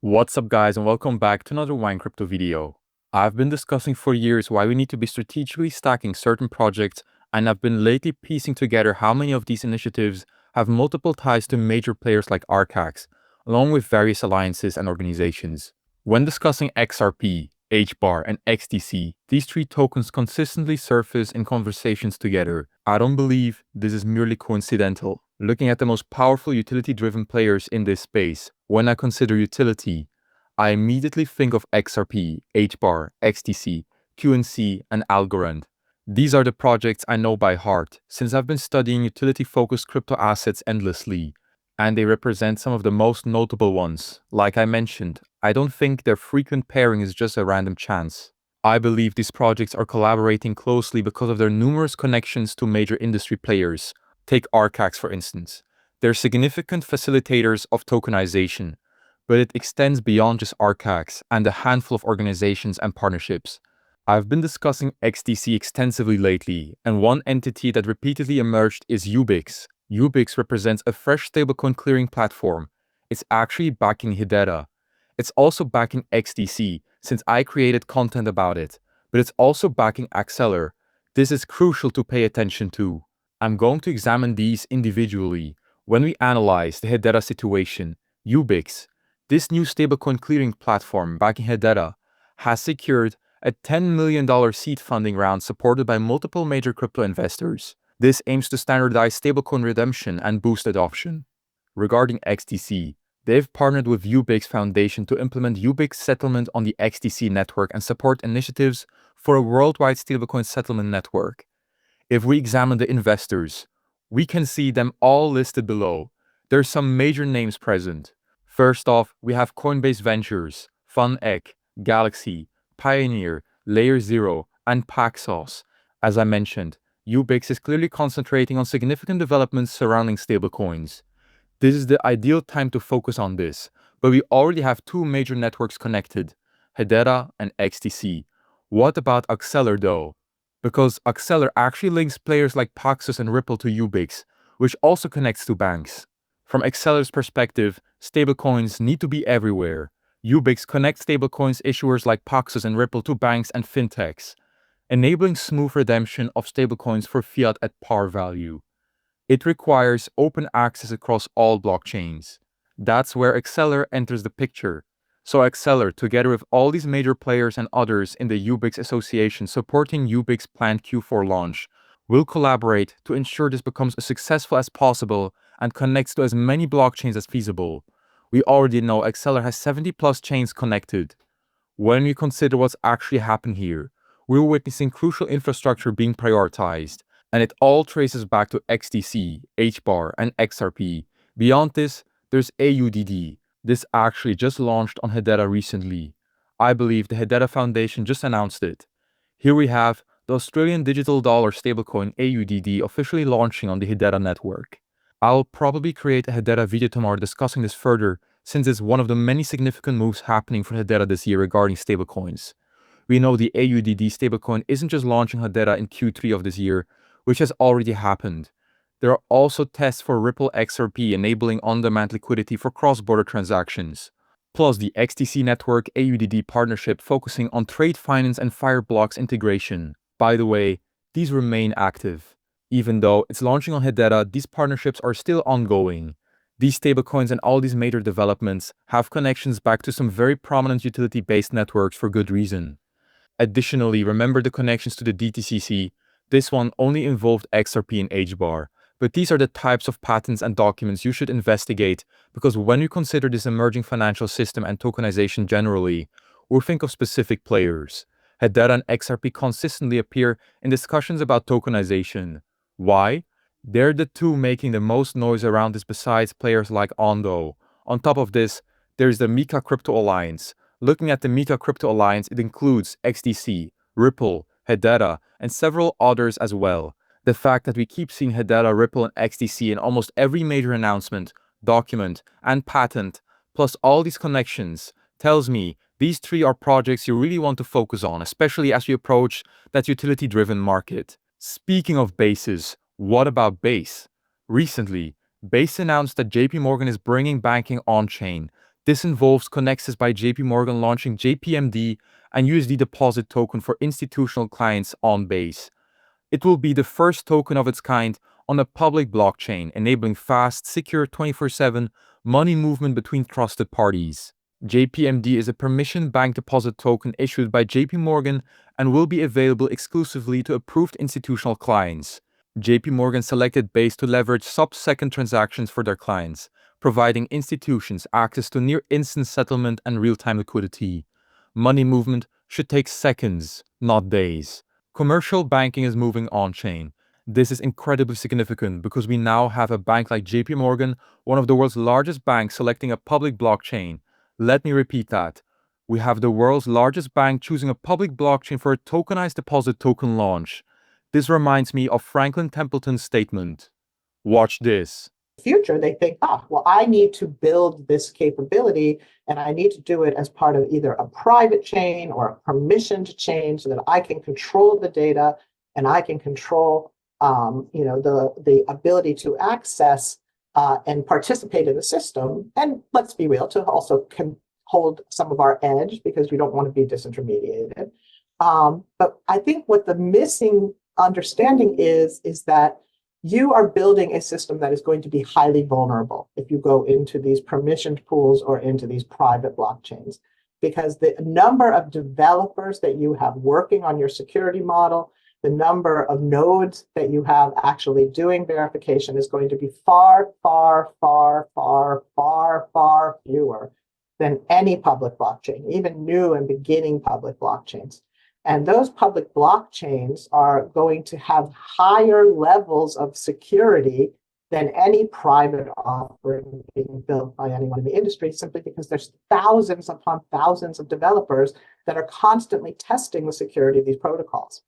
What's up guys, and welcome back to another Wynand Crypto video. I've been discussing for years why we need to be strategically stacking certain projects, and I've been lately piecing together how many of these initiatives have multiple ties to major players like Arcax, along with various alliances and organizations. When discussing XRP, HBAR, and XDC, these three tokens consistently surface in conversations together. I don't believe this is merely coincidental. Looking at the most powerful utility-driven players in this space, when I consider utility, I immediately think of XRP, HBAR, XDC, QNC, and Algorand. These are the projects I know by heart, since I've been studying utility-focused crypto assets endlessly, and they represent some of the most notable ones. Like I mentioned, I don't think their frequent pairing is just a random chance. I believe these projects are collaborating closely because of their numerous connections to major industry players. Take Arcax for instance. They're significant facilitators of tokenization, but it extends beyond just Arcax and a handful of organizations and partnerships. I've been discussing XDC extensively lately, and one entity that repeatedly emerged is Ubix. Ubix represents a fresh stablecoin clearing platform. It's actually backing Hedera. It's also backing XDC, since I created content about it, but it's also backing Acceler. This is crucial to pay attention to. I'm going to examine these individually. When we analyze the Hedera situation, Ubix, this new stablecoin clearing platform backing Hedera, has secured a $10 million seed funding round supported by multiple major crypto investors. This aims to standardize stablecoin redemption and boost adoption. Regarding XDC, they've partnered with Ubix Foundation to implement Ubix settlement on the XDC network and support initiatives for a worldwide stablecoin settlement network. If we examine the investors, we can see them all listed below. There's some major names present. First off, we have Coinbase Ventures, FunEck, Galaxy, Pioneer, Layer Zero, and Paxos. As I mentioned, Ubix is clearly concentrating on significant developments surrounding stablecoins. This is the ideal time to focus on this, but we already have two major networks connected, Hedera and XDC. What about Acceler though? Because Acceler actually links players like Paxos and Ripple to Ubix, which also connects to banks. From Acceler's perspective, stablecoins need to be everywhere. Ubix connects stablecoins issuers like Paxos and Ripple to banks and fintechs, enabling smooth redemption of stablecoins for fiat at par value. It requires open access across all blockchains. That's where Acceler enters the picture. So Acceler, together with all these major players and others in the Ubix Association supporting Ubix planned Q4 launch, will collaborate to ensure this becomes as successful as possible and connects to as many blockchains as feasible. We already know Acceler has 70 plus chains connected. When we consider what's actually happening here, we're witnessing crucial infrastructure being prioritized, and it all traces back to XDC, HBAR, and XRP. Beyond this, there's AUDD. This actually just launched on Hedera recently. I believe the Hedera Foundation just announced it. Here we have the Australian digital dollar stablecoin AUDD officially launching on the Hedera network. I'll probably create a Hedera video tomorrow discussing this further, since it's one of the many significant moves happening for Hedera this year regarding stablecoins. We know the AUDD stablecoin isn't just launching Hedera in Q3 of this year, which has already happened. There are also tests for Ripple XRP enabling on-demand liquidity for cross-border transactions. Plus the XDC network AUDD partnership focusing on trade finance and Fireblocks integration. By the way, these remain active. Even though it's launching on Hedera, these partnerships are still ongoing. These stablecoins and all these major developments have connections back to some very prominent utility-based networks for good reason. Additionally, remember the connections to the DTCC. This one only involved XRP and HBAR. But these are the types of patents and documents you should investigate, because when you consider this emerging financial system and tokenization generally, we'll think of specific players. Hedera and XRP consistently appear in discussions about tokenization. Why? They're the two making the most noise around this besides players like Ondo. On top of this, there's the Mika Crypto Alliance. Looking at the Mika Crypto Alliance, it includes XDC, Ripple, Hedera, and several others as well. The fact that we keep seeing Hedera, Ripple, and XDC in almost every major announcement, document, and patent, plus all these connections, tells me these three are projects you really want to focus on, especially as you approach that utility-driven market. Speaking of bases, what about Base? Recently, Base announced that JP Morgan is bringing banking on-chain. This involves Connexus by JP Morgan launching JPMD and USD deposit token for institutional clients on Base. It will be the first token of its kind on a public blockchain, enabling fast, secure 24/7 money movement between trusted parties. JPMD is a permissioned bank deposit token issued by JP Morgan and will be available exclusively to approved institutional clients. JP Morgan selected Base to leverage sub-second transactions for their clients, providing institutions access to near-instant settlement and real-time liquidity. Money movement should take seconds, not days. Commercial banking is moving on-chain. This is incredibly significant because we now have a bank like JP Morgan, one of the world's largest banks, selecting a public blockchain. Let me repeat that. We have the world's largest bank choosing a public blockchain for a tokenized deposit token launch. This reminds me of Franklin Templeton's statement. Watch this. Future, they think, well, I need to build this capability and I need to do it as part of either a private chain or a permissioned chain so that I can control the data and I can control the ability to access and participate in the system. And let's be real, to also hold some of our edge because we don't want to be disintermediated. But I think what the missing understanding is that you are building a system that is going to be highly vulnerable if you go into these permissioned pools or into these private blockchains, because the number of developers that you have working on your security model, the number of nodes that you have actually doing verification is going to be far, far, far, far, far, far fewer than any public blockchain, even new and beginning public blockchains. And those public blockchains are going to have higher levels of security than any private offering being built by anyone in the industry, simply because there's thousands upon thousands of developers that are constantly testing the security of these protocols,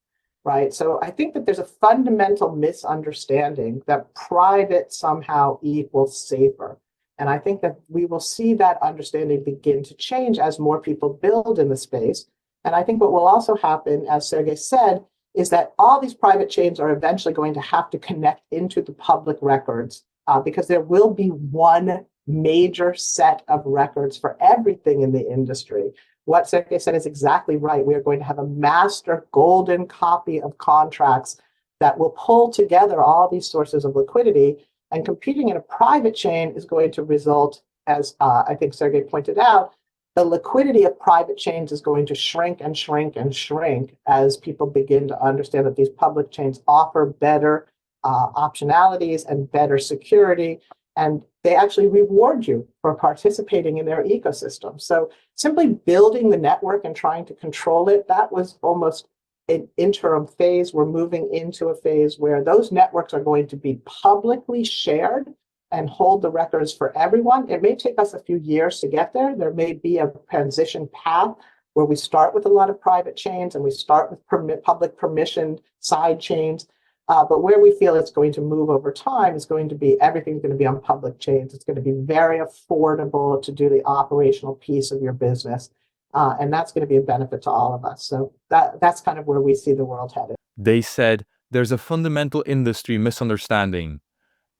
right? So I think that there's a fundamental misunderstanding that private somehow equals safer. And I think that we will see that understanding begin to change as more people build in the space. And I think what will also happen, as Sergey said, is that all these private chains are eventually going to have to connect into the public records because there will be one major set of records for everything in the industry. What Sergey said is exactly right. We are going to have a master golden copy of contracts that will pull together all these sources of liquidity. And competing in a private chain is going to result, as I think Sergey pointed out, the liquidity of private chains is going to shrink and shrink and shrink as people begin to understand that these public chains offer better optionalities and better security, and they actually reward you for participating in their ecosystem. So simply building the network and trying to control it, that was almost an interim phase. We're moving into a phase where those networks are going to be publicly shared and hold the records for everyone. It may take us a few years to get there. There may be a transition path where we start with a lot of private chains and we start with public permissioned side chains. But where we feel it's going to move over time is going to be everything's going to be on public chains. It's going to be very affordable to do the operational piece of your business. And that's going to be a benefit to all of us. So that's kind of where we see the world headed. They said there's a fundamental industry misunderstanding.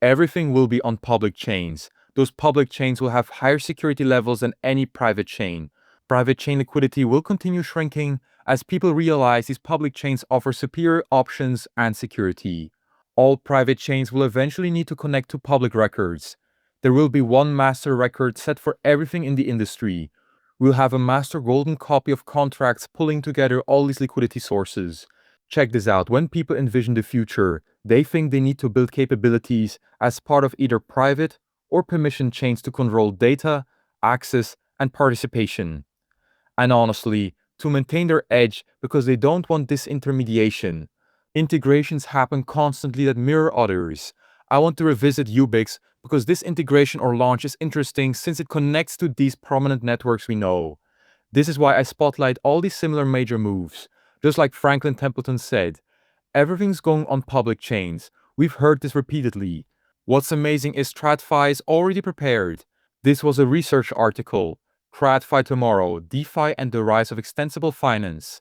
Everything will be on public chains. Those public chains will have higher security levels than any private chain. Private chain liquidity will continue shrinking as people realize these public chains offer superior options and security. All private chains will eventually need to connect to public records. There will be one master record set for everything in the industry. We'll have a master golden copy of contracts pulling together all these liquidity sources. Check this out. When people envision the future, they think they need to build capabilities as part of either private or permission chains to control data, access, and participation. And honestly, to maintain their edge because they don't want disintermediation. Integrations happen constantly that mirror others. I want to revisit Ubix because this integration or launch is interesting since it connects to these prominent networks we know. This is why I spotlight all these similar major moves. Just like Franklin Templeton said, everything's going on public chains. We've heard this repeatedly. What's amazing is TradFi is already prepared. This was a research article. TradFi Tomorrow, DeFi and the Rise of Extensible Finance.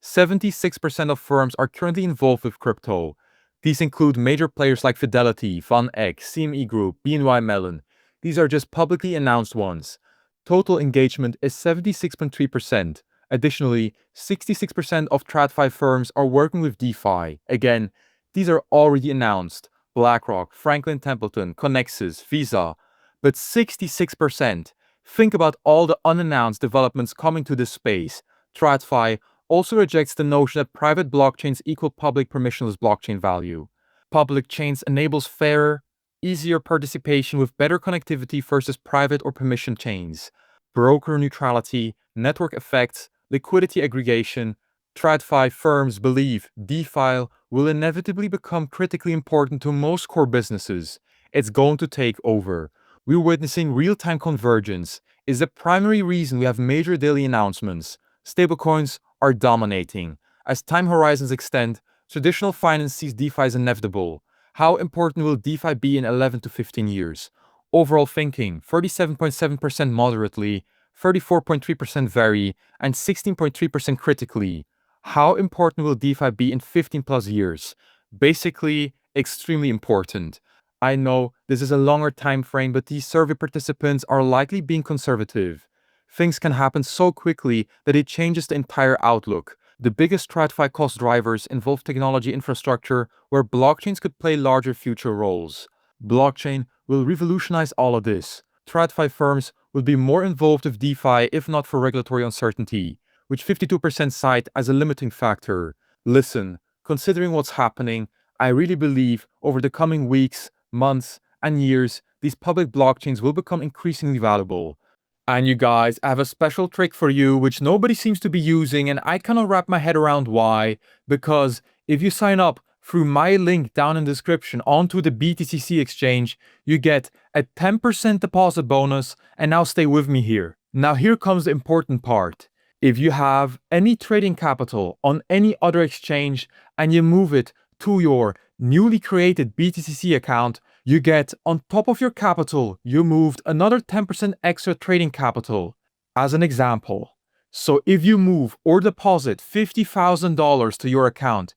76% of firms are currently involved with crypto. These include major players like Fidelity, Van Eck, CME Group, BNY Mellon. These are just publicly announced ones. Total engagement is 76.3%. Additionally, 66% of TradFi firms are working with DeFi. Again, these are already announced. BlackRock, Franklin Templeton, Connexus, Visa. But 66%. Think about all the unannounced developments coming to this space. TradFi also rejects the notion that private blockchains equal public permissionless blockchain value. Public chains enables fairer, easier participation with better connectivity versus private or permission chains. Broker neutrality, network effects, liquidity aggregation. TradFi firms believe DeFi will inevitably become critically important to most core businesses. It's going to take over. We're witnessing real-time convergence. Is the primary reason we have major daily announcements. Stablecoins are dominating. As time horizons extend, traditional finance sees DeFi as inevitable. How important will DeFi be in 11 to 15 years? Overall thinking, 37.7% moderately, 34.3% very, and 16.3% critically. How important will DeFi be in 15 plus years? Basically, extremely important. I know this is a longer time frame, but these survey participants are likely being conservative. Things can happen so quickly that it changes the entire outlook. The biggest TradFi cost drivers involve technology infrastructure where blockchains could play larger future roles. Blockchain will revolutionize all of this. TradFi firms will be more involved with DeFi if not for regulatory uncertainty, which 52% cite as a limiting factor. Listen, considering what's happening, I really believe over the coming weeks, months, and years, these public blockchains will become increasingly valuable. And you guys, I have a special trick for you which nobody seems to be using, and I cannot wrap my head around why. Because if you sign up through my link down in the description onto the BTCC exchange, you get a 10% deposit bonus, and now stay with me here. Now here comes the important part. If you have any trading capital on any other exchange and you move it to your newly created BTCC account, you get on top of your capital, you moved another 10% extra trading capital. As an example, so if you move or deposit $50,000 to your account,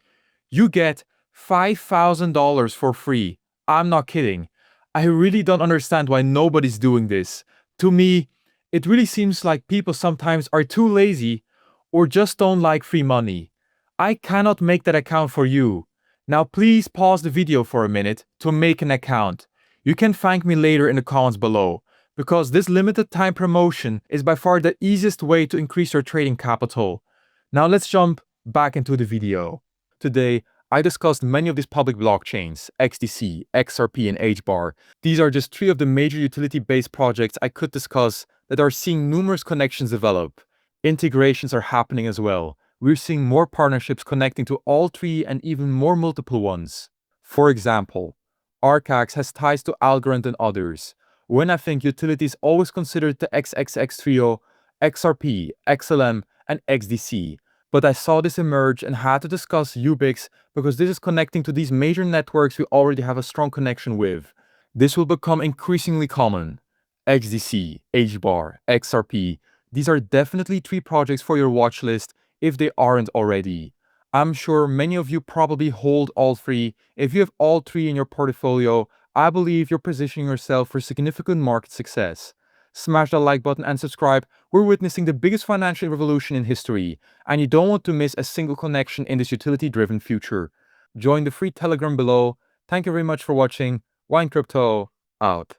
you get $5,000 for free. I'm not kidding. I really don't understand why nobody's doing this. To me, it really seems like people sometimes are too lazy or just don't like free money. I cannot make that account for you. Now please pause the video for a minute to make an account. You can thank me later in the comments below, because this limited time promotion is by far the easiest way to increase your trading capital. Now let's jump back into the video. Today, I discussed many of these public blockchains, XDC, XRP, and HBAR. These are just 3 of the major utility-based projects I could discuss that are seeing numerous connections develop. Integrations are happening as well. We're seeing more partnerships connecting to all 3 and even more multiple ones. For example, Arcax has ties to Algorand and others. When I think utilities always considered the XXX trio, XRP, XLM, and XDC. But I saw this emerge and had to discuss Ubix because this is connecting to these major networks we already have a strong connection with. This will become increasingly common. XDC, HBAR, XRP, these are definitely 3 projects for your watch list if they aren't already. I'm sure many of you probably hold all 3. If you have all 3 in your portfolio, I believe you're positioning yourself for significant market success. Smash that like button and subscribe. We're witnessing the biggest financial revolution in history, and you don't want to miss a single connection in this utility-driven future. Join the free Telegram below. Thank you very much for watching. Wynand Crypto, out.